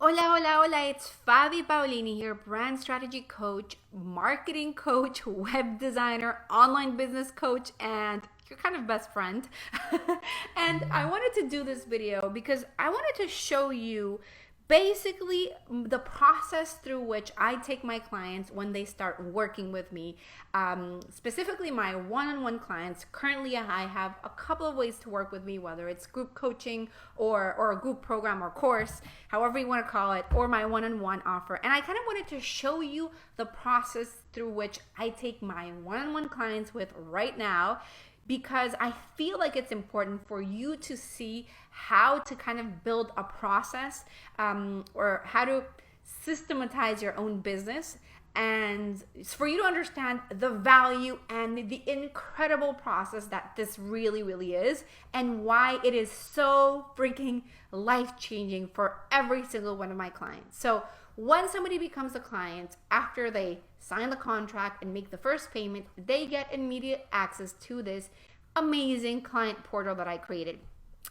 Hola, hola, hola, it's Fabi Paolini here, brand strategy coach, marketing coach, web designer, online business coach, and your kind of best friend. And I wanted to do this video because I wanted to show you basically the process through which I take my clients when they start working with me, specifically my one-on-one clients. Currently, I have a couple of ways to work with me, whether it's group coaching or a group program or course, however you want to call it, or my one-on-one offer. And I kind of wanted to show you the process through which I take my one-on-one clients with right now, because I feel like it's important for you to see how to kind of build a process or how to systematize your own business, and for you to understand the value and the incredible process that this really is, and why it is so freaking life-changing for every single one of my clients. So when somebody becomes a client, after they sign the contract and make the first payment, they get immediate access to this amazing client portal that I created.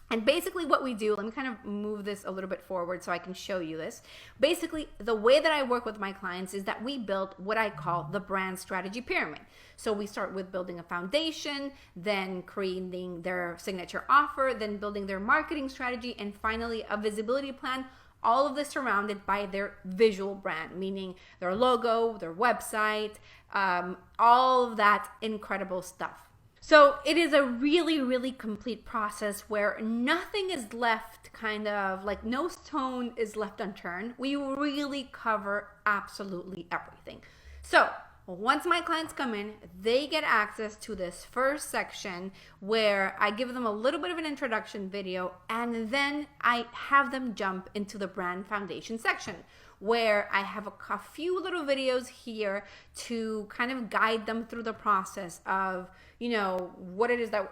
And basically what we do, let me kind of move this a little bit forward so I can show you this. Basically, the way that I work with my clients is that we build what I call the brand strategy pyramid. So we start with building a foundation, then creating their signature offer, then building their marketing strategy, and finally a visibility plan. All of this surrounded by their visual brand, meaning their logo, their website, all of that incredible stuff. So it is a really complete process where nothing is left, kind of like no stone is left unturned. We really cover absolutely everything. So once my clients come in, they get access to this first section where I give them a little bit of an introduction video, and then I have them jump into the brand foundation section, where I have a few little videos here to kind of guide them through the process of, what it is that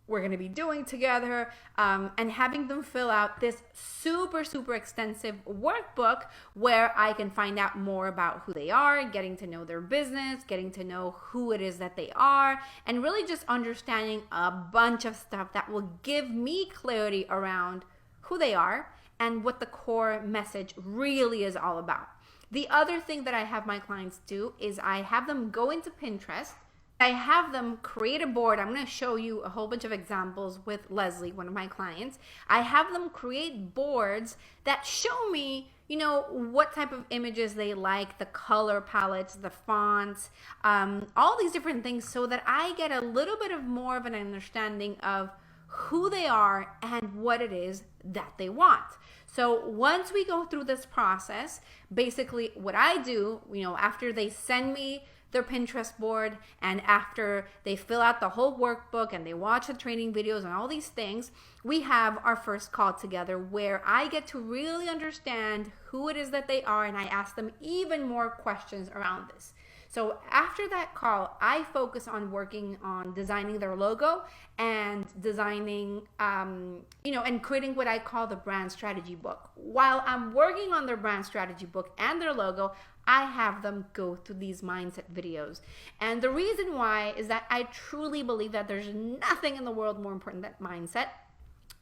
we're going to be doing together, and having them fill out this super extensive workbook where I can find out more about who they are, getting to know their business, getting to know who it is that they are, and really just understanding a bunch of stuff that will give me clarity around who they are and what the core message really is all about. The other thing that I have my clients do is I have them go into Pinterest. I have them create a board. I'm going to show you a whole bunch of examples with Leslie, one of my clients. I have them create boards that show me, what type of images they like, the color palettes, the fonts, all these different things, so that I get a little bit of more of an understanding of who they are and what it is that they want. So once we go through this process, basically what I do, after they send me their Pinterest board, and after they fill out the whole workbook and they watch the training videos and all these things, we have our first call together where I get to really understand who it is that they are, and I ask them even more questions around this. So after that call, I focus on working on designing their logo and designing, and creating what I call the brand strategy book. While I'm working on their brand strategy book and their logo, I have them go through these mindset videos. And the reason why is that I truly believe that there's nothing in the world more important than mindset.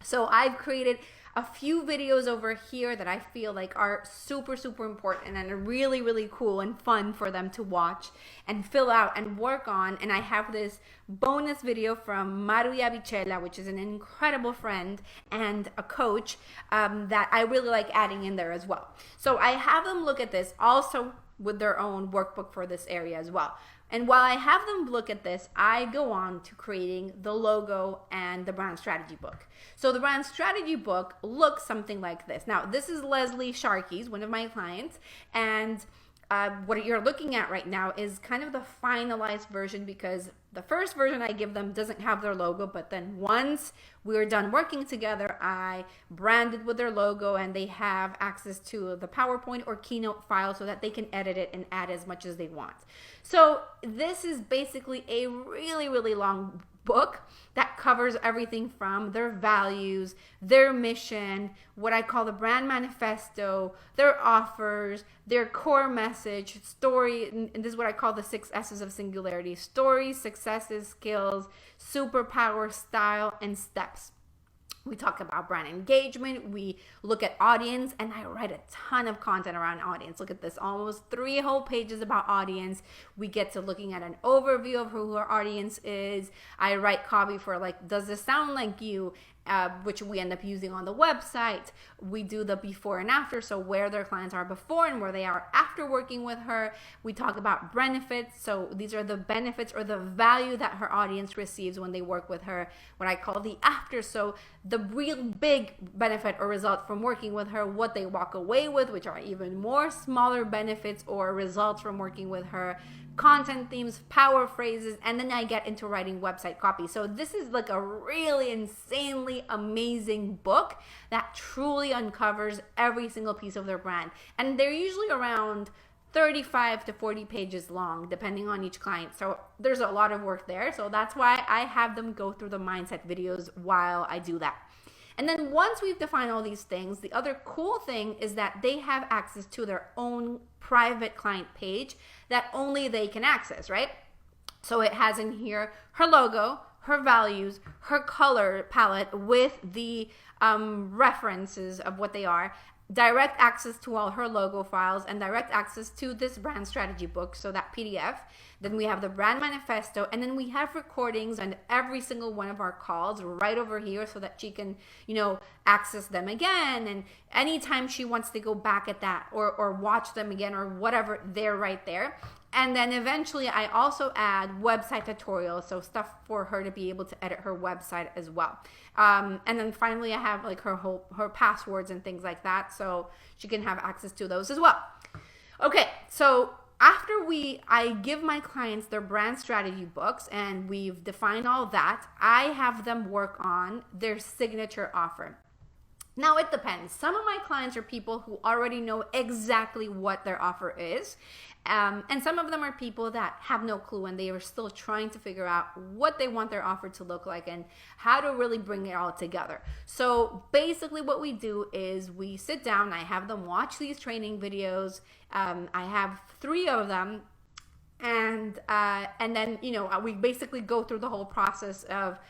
So I've created a few videos over here that I feel like are super important and are really cool and fun for them to watch and fill out and work on. And I have this bonus video from Maria Vicella, which is an incredible friend and a coach, that I really like adding in there as well. So I have them look at this also with their own workbook for this area as well. And while I have them look at this, I go on to creating the logo and the brand strategy book. So the brand strategy book looks something like this. Now, this is Leslie Sharkey's, one of my clients, and what you're looking at right now is kind of the finalized version, because the first version I give them doesn't have their logo, but then once we're done working together, I branded with their logo, and they have access to the PowerPoint or Keynote file so that they can edit it and add as much as they want. So this is basically a really long book that covers everything from their values, their mission, what I call the brand manifesto, their offers, their core message, story, and this is what I call the 6 S's of singularity: stories, successes, skills, superpower, style, and steps. We talk about brand engagement. We look at audience, and I write a ton of content around audience. Look at this, almost 3 whole pages about audience. We get to looking at an overview of who our audience is. I write copy for like, does this sound like you? Which we end up using on the website. We do the before and after, so where their clients are before and where they are after working with her. We talk about benefits, so these are the benefits or the value that her audience receives when they work with her, what I call the after, so the real big benefit or result from working with her, what they walk away with, which are even more smaller benefits or results from working with her, content themes, power phrases, and then I get into writing website copy. So this is like a really insanely amazing book that truly uncovers every single piece of their brand. And they're usually around 35 to 40 pages long, depending on each client. So there's a lot of work there. So that's why I have them go through the mindset videos while I do that. And then once we've defined all these things, the other cool thing is that they have access to their own private client page that only they can access, right? So it has in here her logo, her values, her color palette with the references of what they are, direct access to all her logo files, and direct access to this brand strategy book, so that PDF. Then we have the brand manifesto, and then we have recordings on every single one of our calls right over here so that she can, access them again. And anytime she wants to go back at that or watch them again or whatever, they're right there. And then eventually I also add website tutorials, so stuff for her to be able to edit her website as well. And then finally I have like her passwords and things like that, so she can have access to those as well. Okay, so after I give my clients their brand strategy books and we've defined all that, I have them work on their signature offer. Now it depends. Some of my clients are people who already know exactly what their offer is. And some of them are people that have no clue and they are still trying to figure out what they want their offer to look like and how to really bring it all together. So basically what we do is we sit down, I have them watch these training videos. I have 3 of them. And then, we basically go through the whole process of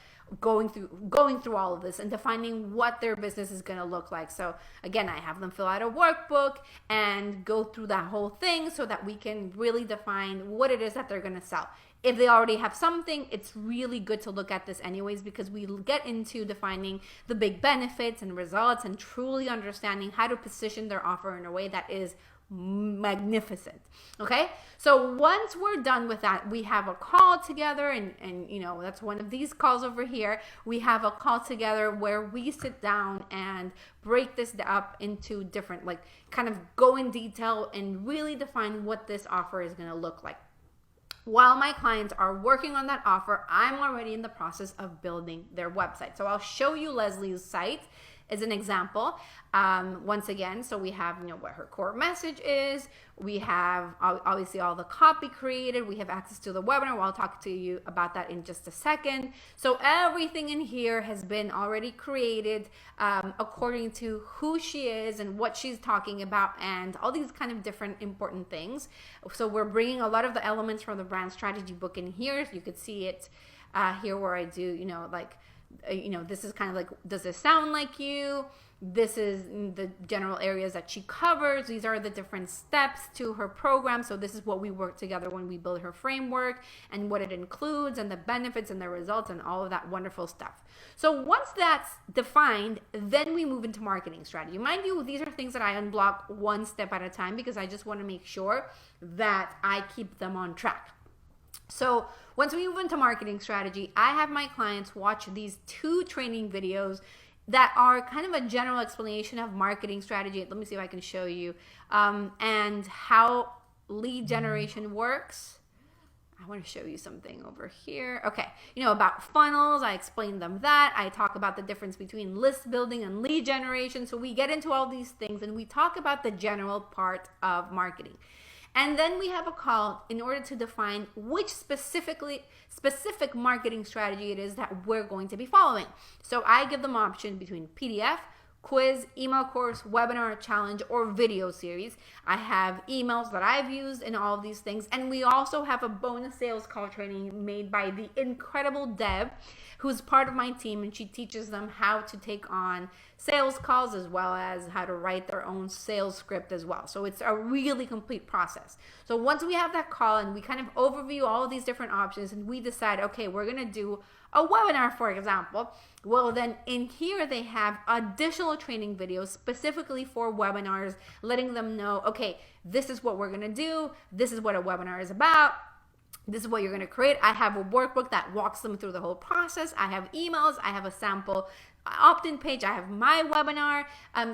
going through all of this and defining what their business is going to look like. So again, I have them fill out a workbook and go through that whole thing so that we can really define what it is that they're going to sell. If they already have something, it's really good to look at this anyways, because we get into defining the big benefits and results and truly understanding how to position their offer in a way that is magnificent. Okay, so once we're done with that, we have a call together, and that's one of these calls over here. We have a call together where we sit down and break this up into different, like, kind of go in detail and really define what this offer is going to look like. While my clients are working on that offer, I'm already in the process of building their website. So I'll show you Leslie's site as an example. Once again, so we have what her core message is. We have obviously all the copy created. We have access to the webinar. Well, I'll talk to you about that in just a second. So everything in here has been already created according to who she is and what she's talking about and all these kind of different important things. So we're bringing a lot of the elements from the brand strategy book in here. You could see it here where I do, this is kind of like, does this sound like you? This is the general areas that she covers. These are the different steps to her program. So this is what we work together when we build her framework and what it includes and the benefits and the results and all of that wonderful stuff. So once that's defined, then we move into marketing strategy. Mind you, these are things that I unblock one step at a time because I just want to make sure that I keep them on track. So once we move into marketing strategy, I have my clients watch these 2 training videos that are kind of a general explanation of marketing strategy. Let me see if I can show you, and how lead generation works. I want to show you something over here. Okay, about funnels, I explained them that. I talk about the difference between list building and lead generation. So we get into all these things and we talk about the general part of marketing. And then we have a call in order to define which specific marketing strategy it is that we're going to be following. So I give them option between PDF, quiz, email course, webinar, challenge, or video series. I have emails that I've used in all of these things. And we also have a bonus sales call training made by the incredible Deb, who's part of my team, and she teaches them how to take on sales calls as well as how to write their own sales script as well. So it's a really complete process. So once we have that call and we kind of overview all of these different options and we decide, okay, we're going to do a webinar, for example, well, then in here they have additional training videos specifically for webinars, letting them know, okay, this is what we're going to do. This is what a webinar is about. This is what you're going to create. I have a workbook that walks them through the whole process. I have emails. I have a sample opt-in page. I have my webinar.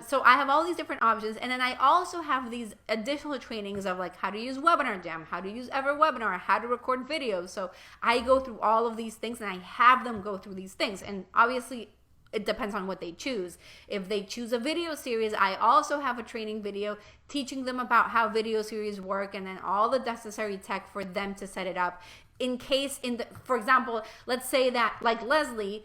So I have all these different options. And then I also have these additional trainings of like how to use Webinar Jam, how to use EverWebinar, how to record videos. So I go through all of these things and I have them go through these things. And obviously it depends on what they choose. If they choose a video series, I also have a training video teaching them about how video series work and then all the necessary tech for them to set it up. In case, for example, let's say that like Leslie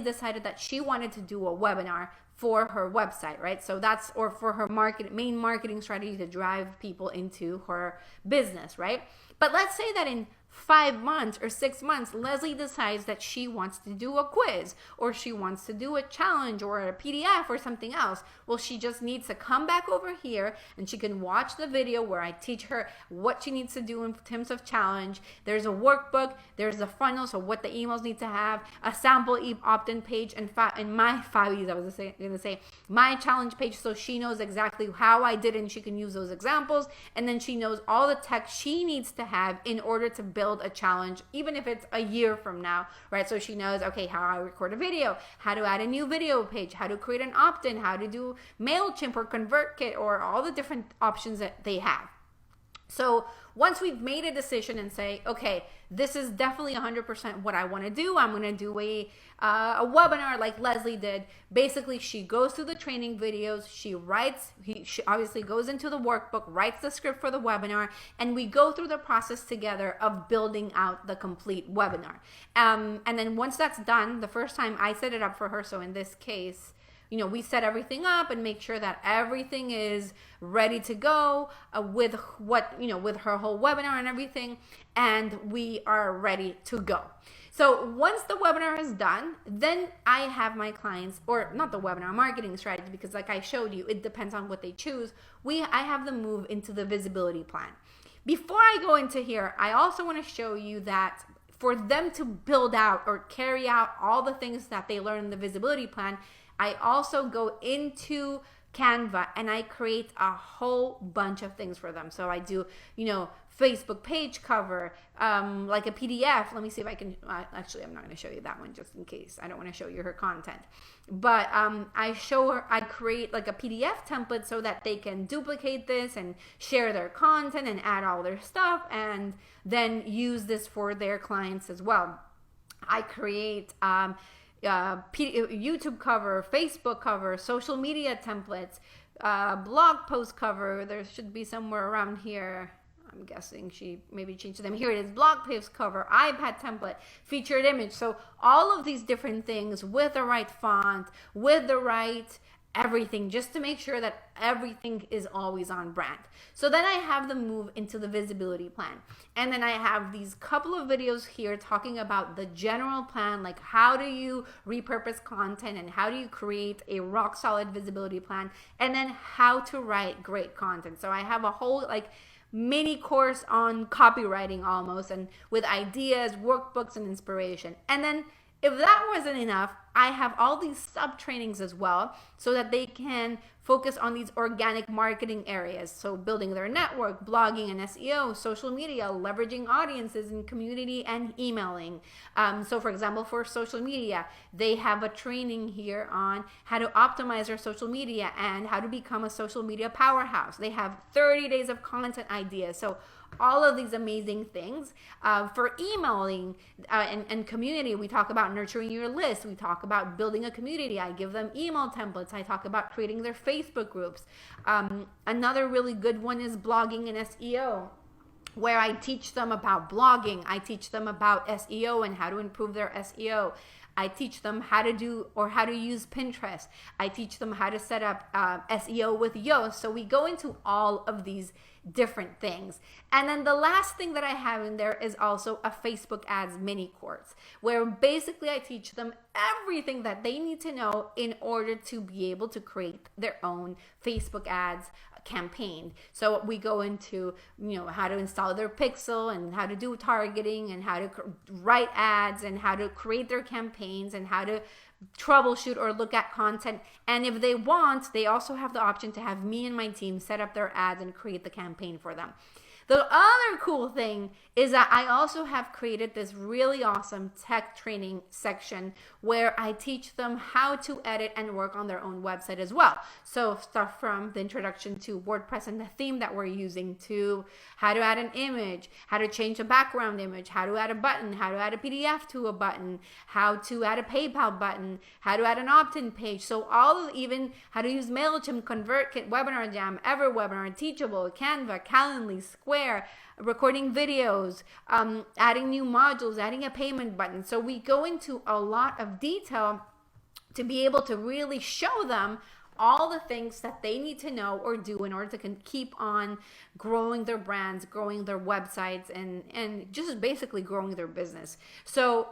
decided that she wanted to do a webinar for her website, right? So that's, or for her main marketing strategy to drive people into her business, right? But let's say that in 5 months or 6 months, Leslie decides that she wants to do a quiz or she wants to do a challenge or a PDF or something else. Well, she just needs to come back over here and she can watch the video where I teach her what she needs to do in terms of challenge. There's a workbook, there's a funnel, so what the emails need to have, a sample opt-in page, and my 5E's, I was going to say, my challenge page, so she knows exactly how I did it and she can use those examples. And then she knows all the tech she needs to have in order to build a challenge, even if it's a year from now, right? So she knows, okay, how I record a video, how to add a new video page, how to create an opt-in, how to do MailChimp or ConvertKit, or all the different options that they have. So once we've made a decision and say, okay, this is definitely 100% what I want to do, I'm going to do a webinar like Leslie did. Basically, she goes through the training videos, she obviously goes into the workbook, writes the script for the webinar, and we go through the process together of building out the complete webinar. And then once that's done, the first time I set it up for her, so in this case, we set everything up and make sure that everything is ready to go with her whole webinar and everything, and we are ready to go. So once the webinar is done, then I have my clients, or not the webinar, marketing strategy, because like I showed you, it depends on what they choose. I have them move into the visibility plan. Before I go into here, I also want to show you that for them to build out or carry out all the things that they learn in the visibility plan, I also go into Canva and I create a whole bunch of things for them. So I do, Facebook page cover, like a PDF. Let me see if I can, actually, I'm not going to show you that one just in case. I don't want to show you her content. But I create like a PDF template so that they can duplicate this and share their content and add all their stuff and then use this for their clients as well. I create YouTube cover, Facebook cover, social media templates, blog post cover. There should be somewhere around here. I'm guessing she maybe changed them. Here it is, blog post cover, iPad template, featured image. So all of these different things with the right font, with the right everything, just to make sure that everything is always on brand. So then I have them move into the visibility plan. And then I have these couple of videos here talking about the general plan, like how do you repurpose content and how do you create a rock solid visibility plan, and then how to write great content. So I have a whole like mini course on copywriting almost, and with ideas, workbooks, and inspiration. And then if that wasn't enough, I have all these sub trainings as well so that they can focus on these organic marketing areas. So building their network, blogging and SEO, social media, leveraging audiences in community, and emailing. So for example, for social media, they have a training here on how to optimize their social media and how to become a social media powerhouse. They have 30 days of content ideas. So all of these amazing things. For emailing and community, we talk about nurturing your list. We talk about building a community. I give them email templates. I talk about creating their Facebook groups. Another really good one is blogging and SEO, where I teach them about blogging. I teach them about SEO and how to improve their SEO. I teach them how to do or how to use Pinterest. I teach them how to set up SEO with Yoast. So we go into all of these different things. And then the last thing that I have in there is also a Facebook ads mini course, where basically I teach them everything that they need to know in order to be able to create their own Facebook ads campaign. So we go into, how to install their pixel and how to do targeting and how to write ads and how to create their campaigns and how to troubleshoot or look at content. And if they want, they also have the option to have me and my team set up their ads and create the campaign for them. The other cool thing is that I also have created this really awesome tech training section where I teach them how to edit and work on their own website as well. So stuff from the introduction to WordPress and the theme that we're using, to how to add an image, how to change a background image, how to add a button, how to add a PDF to a button, how to add a PayPal button, how to add an opt-in page. So even how to use MailChimp, ConvertKit, Webinar Jam, EverWebinar, Teachable, Canva, Calendly, Square, recording videos, adding new modules, adding a payment button. So we go into a lot of detail to be able to really show them all the things that they need to know or do in order to keep on growing their brands, growing their websites, and just basically growing their business. So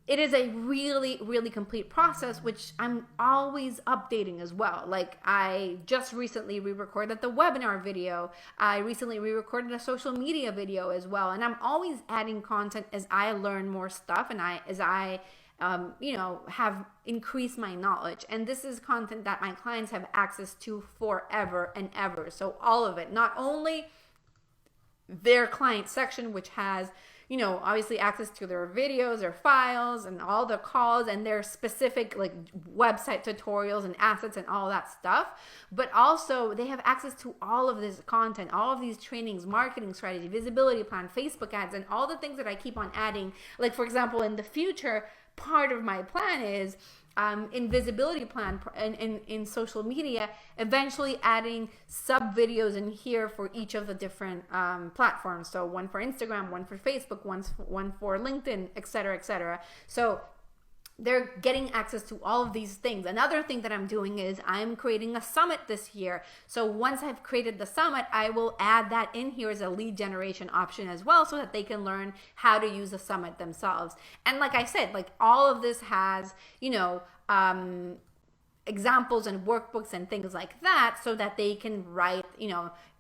it is a really, really complete process, which I'm always updating as well. Like I just recently re-recorded the webinar video. I recently re-recorded a social media video as well. And I'm always adding content as I learn more stuff and as I have increased my knowledge. And this is content that my clients have access to forever and ever. So all of it, not only their client section, which has obviously access to their videos, their files, and all the calls and their specific like website tutorials and assets and all that stuff. But also they have access to all of this content, all of these trainings, marketing strategy, visibility plan, Facebook ads, and all the things that I keep on adding. Like for example, in the future, part of my plan is in visibility plan in social media, eventually adding sub videos in here for each of the different platforms. So one for Instagram, one for Facebook, one for LinkedIn, etc., etc. So they're getting access to all of these things. Another thing that I'm doing is I'm creating a summit this year. So once I've created the summit, I will add that in here as a lead generation option as well, so that they can learn how to use the summit themselves. And like I said, like all of this has, examples and workbooks and things like that, so that they can write,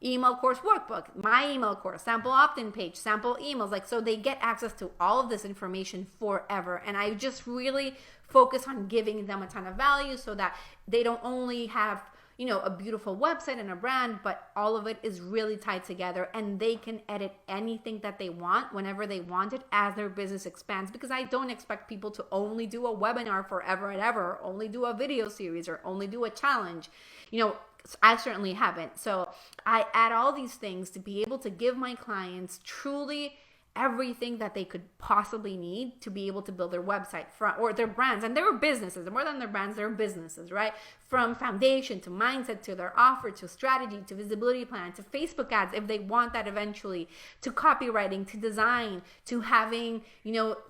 email course workbook, my email course, sample opt-in page, sample emails, like, so they get access to all of this information forever. And I just really focus on giving them a ton of value so that they don't only have a beautiful website and a brand, but all of it is really tied together, and they can edit anything that they want whenever they want it as their business expands. Because I don't expect people to only do a webinar forever and ever, or only do a video series, or only do a challenge. I certainly haven't. So I add all these things to be able to give my clients truly everything that they could possibly need to be able to build their website or their brands and their businesses. More than their brands, their businesses, right? From foundation to mindset to their offer to strategy to visibility plan to Facebook ads if they want that eventually, to copywriting, to design, to having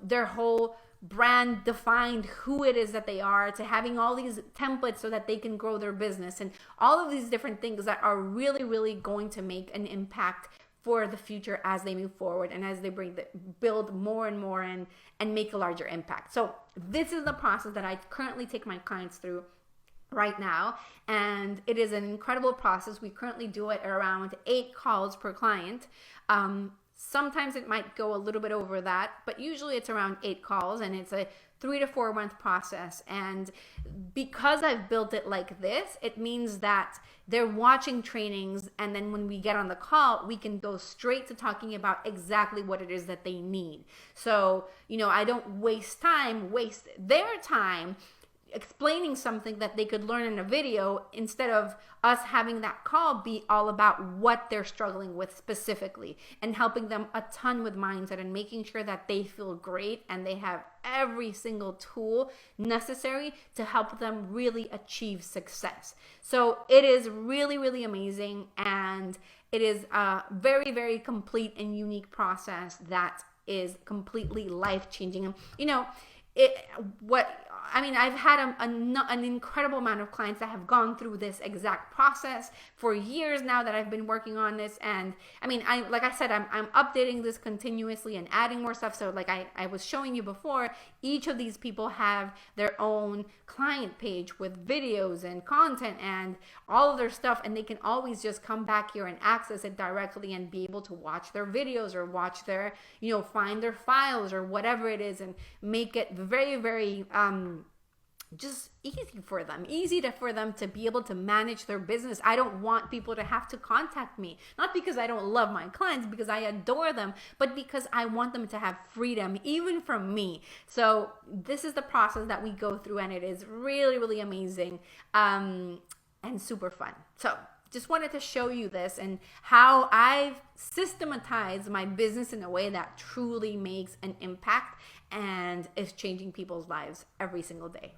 their whole brand defined, who it is that they are, to having all these templates so that they can grow their business, and all of these different things that are really, really going to make an impact for the future as they move forward and as they build more and more and make a larger impact. So this is the process that I currently take my clients through right now, and it is an incredible process. We currently do it around 8 calls per client. Sometimes it might go a little bit over that, but usually it's around 8 calls, and it's a 3 to 4 month process. And because I've built it like this, it means that they're watching trainings, and then when we get on the call, we can go straight to talking about exactly what it is that they need. So, I don't waste their time explaining something that they could learn in a video, instead of us having that call be all about what they're struggling with specifically, and helping them a ton with mindset and making sure that they feel great and they have every single tool necessary to help them really achieve success. So it is really, really amazing, and it is a very, very complete and unique process that is completely life-changing. I've had an incredible amount of clients that have gone through this exact process for years now that I've been working on this. And like I said, I'm updating this continuously and adding more stuff. So like I was showing you before, each of these people have their own client page with videos and content and all of their stuff. And they can always just come back here and access it directly and be able to watch their videos or watch their, find their files or whatever it is, and make it very, very, just for them to be able to manage their business. I don't want people to have to contact me, not because I don't love my clients, because I adore them, but because I want them to have freedom, even from me. So this is the process that we go through, and it is really, really amazing, and super fun. So just wanted to show you this and how I've systematized my business in a way that truly makes an impact and is changing people's lives every single day.